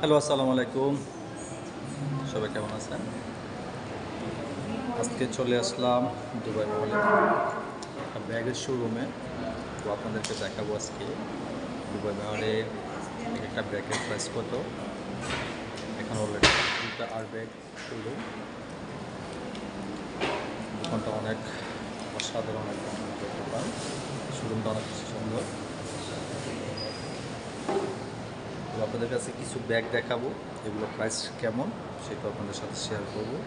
Hello, আসসালামু আলাইকুম। সবাই কেমন আছেন? আজকে চলে আসলাম দুবাই মহলে একটা ব্যাগের শোরুমে। তো আপনাদেরকে দেখাবো আজকে দুবাই মহলে একটা ব্যাগের প্রাইস কত। এখন অলরেডি দুটা আর ব্যাগ হলো। দোকানটা অনেক অসাধারণ একটা দোকান। শোরুমটা অনেক সুন্দর। তো আপনাদের কাছে কিছু ব্যাগ দেখাবো, এগুলো প্রাইস কেমন সেটা আপনাদের সাথে শেয়ার করবো।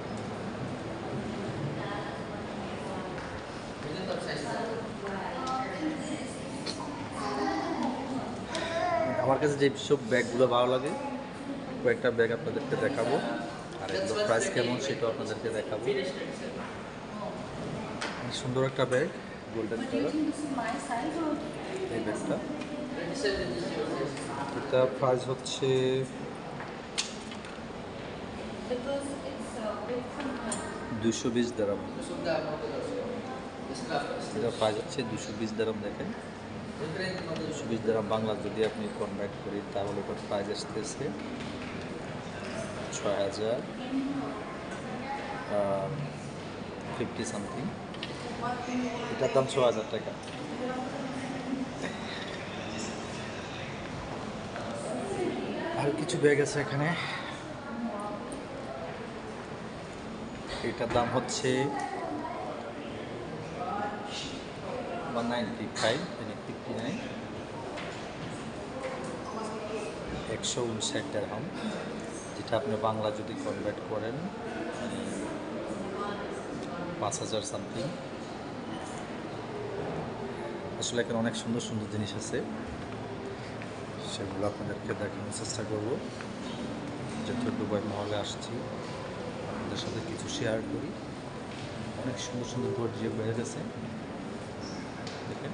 আমার কাছে যে সব ব্যাগগুলো ভালো লাগে কয়েকটা ব্যাগ আপনাদেরকে দেখাবো, আর এগুলো প্রাইস কেমন সেটাও আপনাদেরকে দেখাবো। সুন্দর একটা ব্যাগ, গোল্ডেন কালার। এই ব্যাগটা, এটা প্রাইস হচ্ছে 220 দিরহাম। এটা প্রাইস হচ্ছে 220 দিরহাম। দেখেন, 220 দিরহাম বাংলা যদি আপনি কনভার্ট করি তাহলে ওটার প্রাইস আসতেছে 6050 সামথিং। এটার দাম 6000 টাকা। আর কিছু ব্যাগ আছে এখানে, এটার দাম হচ্ছে 195, 59, 159 দিরহাম, যেটা আপনি বাংলা যদি কনভার্ট করেন 5000 সামথিং। আসলে এখানে অনেক সুন্দর সুন্দর জিনিস আছে, সেগুলো আপনাদেরকে দেখানোর চেষ্টা করব। যেহেতু দুবাই মহলে আসছি, আপনাদের সাথে কিছু শেয়ার করি। অনেক সুন্দর সুন্দর গর্জিয়া ব্যাগ আছে, দেখেন।